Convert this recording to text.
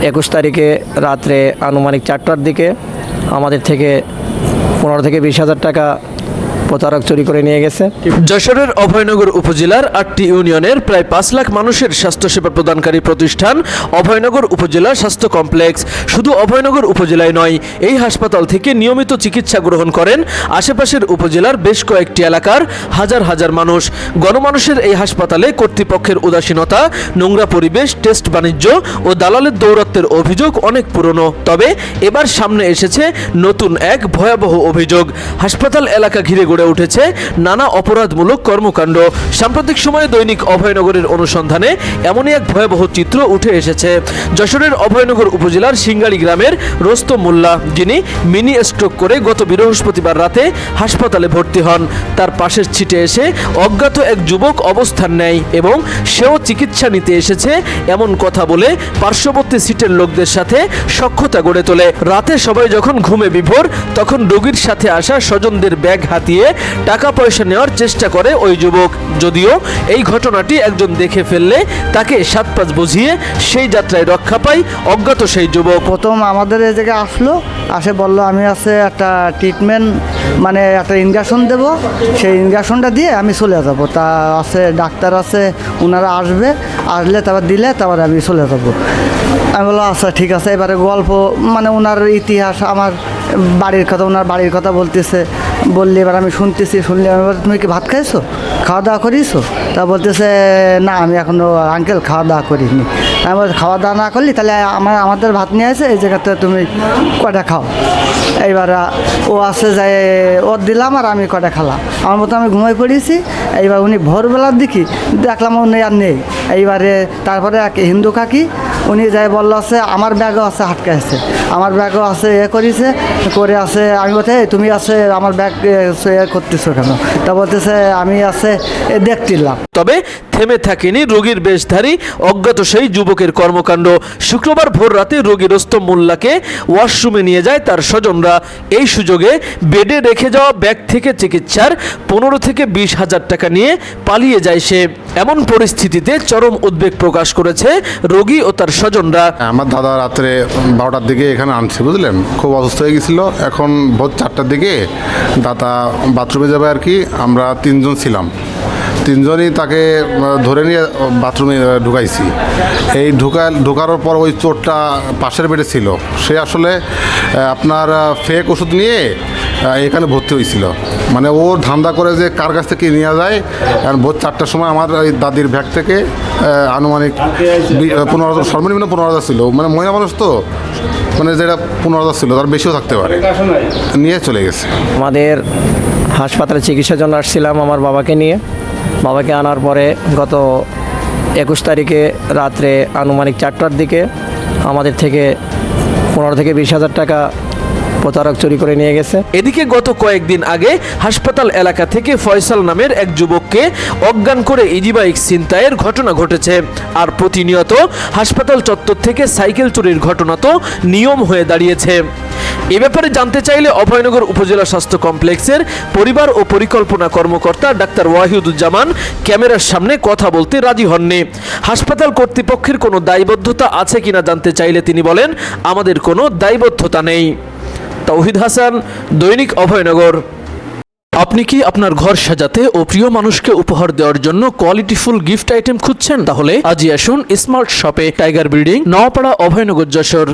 21 তারিখে রাত্রে আনুমানিক 4টার দিকে আমাদের থেকে 15 থেকে 20,000 টাকা প্রতারক চুরি করে নিয়ে গেছে। যশোরের অভয়নগর উপজেলার 8টি ইউনিয়নের প্রায় 5 লাখ মানুষের স্বাস্থ্যসেবা প্রদানকারী প্রতিষ্ঠান অভয়নগর উপজেলা স্বাস্থ্য কমপ্লেক্স। শুধু অভয়নগর উপজেলায় নয়, এই হাসপাতাল থেকে নিয়মিত চিকিৎসা গ্রহণ করেন আশেপাশের উপজেলার বেশ কয়েকটি এলাকার হাজার হাজার মানুষ। গণমানুষের এই হাসপাতালে কর্তৃপক্ষের উদাসীনতা, নোংরা পরিবেশ, টেস্ট বাণিজ্য ও দালালের দৌরাত্বের অভিযোগ অনেক পুরনো। তবে এবার সামনে এসেছে নতুন এক ভয়াবহ অভিযোগ। হাসপাতাল এলাকা ঘিরে গড়ে উঠেছে নানা অপরাধমূলক কর্মকাণ্ড। সাম্প্রতিক সময়ে দৈনিক অভয়নগরের অনুসন্ধানে এমনই এক ভয়াবহ চিত্র উঠে এসেছে। যশোরের অভয়নগর উপজেলার সিঙ্গাড়ি গ্রামের রোস্তম মোল্লা, যিনি মিনি স্ট্রোক করে গত বৃহস্পতিবার রাতে হাসপাতালে ভর্তি হন। তার পাশের ছিটে এসে অজ্ঞাত এক যুবক অবস্থান নেয় এবং সেও চিকিৎসা নিতে এসেছে এমন কথা বলে পার্শ্ববর্তী সিটের লোকদের সাথে সখ্যতা গড়ে তোলে। রাতে সবাই যখন ঘুমে বিভোর, তখন রোগীর সাথে আসা স্বজনদের ব্যাগ হাতিয়ে টাকা পয়সা নেওয়ার চেষ্টা করে ওই যুবক। যদিও এই ঘটনাটি একজন দেখে ফেললে তাকে 7-5 বুঝিয়ে সেই যাত্রায় রক্ষা পায় অজ্ঞাত সেই যুবক। প্রথম আমাদের এই জায়গায় আসে বললো আমি আছে একটা ট্রিটমেন্ট মানে একটা ইনজেকশন দেব, সেই ইনজেকশনটা দিয়ে আমি চলে যাব। তা আছে ডাক্তার আছে, ওনারা আসলে তারপর দিলে তারপর আমি চলে যাব। আমি বললাম আচ্ছা ঠিক আছে। এবারে গল্প মানে ওনার ইতিহাস, আমার বাড়ির কথা, ওনার বাড়ির কথা বললে এবার আমি শুনলে আমি বলি, তুমি কি ভাত খাইছো, খাওয়া দাওয়া করিয়েছো? তা বলতেছে না আমি এখনও আঙ্কেল খাওয়া দাওয়া করিনি। আমি বলছি খাওয়া দাওয়া না করলি তাহলে আমাদের ভাত নিয়ে আসে এই জায়গাতে তুমি কটা খাও। এইবার ও আসে যায়, ওর দিলাম আর আমি কটা খেলাম। আমার মতো আমি ঘুমাই পড়েছি। এইবার উনি ভোরবেলার দিকে দেখলাম উনি আর নেই। এইবারে তারপরে এক হিন্দু কাকি উনি যাই বললো আছে আমার ব্যাগও আছে হাটকে আছে, আমার ব্যাগও আছে করে আছে। আমি বলতে তুমি আছে আমার ব্যাগ করতেছো কেন? তা বলতেছে আমি আছে দেখছিলাম। তবে থেমে থাকেনি রোগীর বেশধারী অজ্ঞাত সেই যুবকের কর্মকাণ্ড। শুক্রবার ভোর রাতে রোগী রোস্তম মোল্লাকে ওয়াশরুমে নিয়ে যায় তার স্বজনরা। এই সুযোগে বেডে রেখে যাওয়া ব্যাগ থেকে চিকিৎসার 15 থেকে 20,000 টাকা নিয়ে পালিয়ে যায় সে। এমন পরিস্থিতিতে চরম উদ্বেগ প্রকাশ করেছে রোগী ও তার স্বজনরা। আমার দাদা রাত্রে 12টার দিকে এখানে আনছে, বুঝলেন, খুব অসুস্থ হয়ে গেছিলো। এখন ভোর 4টার দিকে দাদা বাথরুমে যাবে আর কি। আমরা 3 জন ছিলাম, 3 জনই তাকে ধরে নিয়ে বাথরুমে ঢুকাইছি। এই ঢুকার পর ওই চোরটা পাশের বেডে ছিল, সে আসলে আপনার ফেক ওষুধ নিয়ে এখানে ভর্তি হয়েছিল। মানে ও ধান্দা করে যে কার কাছ থেকে নিয়ে যায়। কারণ ভোর 4টার সময় আমার ওই দাদির ব্যাগ থেকে আনুমানিক 15,000, সর্বনিম্ন 15,000 ছিল। মানে মহিলা মানুষ তো, মানে যেটা 15,000 ছিল তার বেশিও থাকতে পারে, নিয়ে চলে গেছে। আমাদের হাসপাতালে চিকিৎসার জন্য আসছিলাম আমার বাবাকে নিয়ে। বাবাকে আনার পরে গত 21 তারিখে রাত্রে আনুমানিক 4টার দিকে আমাদের থেকে 15 থেকে 20,000 টাকা প্রতারক চুরি করে নিয়ে গেছে। এদিকে গত কয়েকদিন আগে হাসপাতাল এলাকা থেকে ফয়সাল নামের এক যুবককে অজ্ঞান করে ইজিবাইক ছিনতাইয়ের ঘটনা ঘটেছে। আর প্রতিনিয়ত হাসপাতাল চত্বর থেকে সাইকেল চুরির ঘটনা তো নিয়ম হয়ে দাঁড়িয়েছে। এ ব্যাপারে জানতে চাইলে অভয়নগর উপজেলা স্বাস্থ্য কমপ্লেক্সের পরিবার ও পরিকল্পনা কর্মকর্তা ডাক্তার ওয়াহিদুজ্জামান ক্যামেরার সামনে কথা বলতে রাজি হননি। হাসপাতাল কর্তৃপক্ষের কোনো দায়বদ্ধতা আছে কিনা জানতে চাইলে তিনি বলেন, আমাদের কোনো দায়বদ্ধতা নেই। তাওহিদ হাসান, দৈনিক অভয়নগর। আপনি কি আপনার ঘর সাজাতে ও প্রিয় মানুষকে উপহার দেওয়ার জন্য কোয়ালিটিফুল গিফট আইটেম খুঁজছেন? তাহলে আজই আসুন স্মার্ট শপে, টাইগার বিল্ডিং, নওয়াপাড়া, অভয়নগর, যশোর।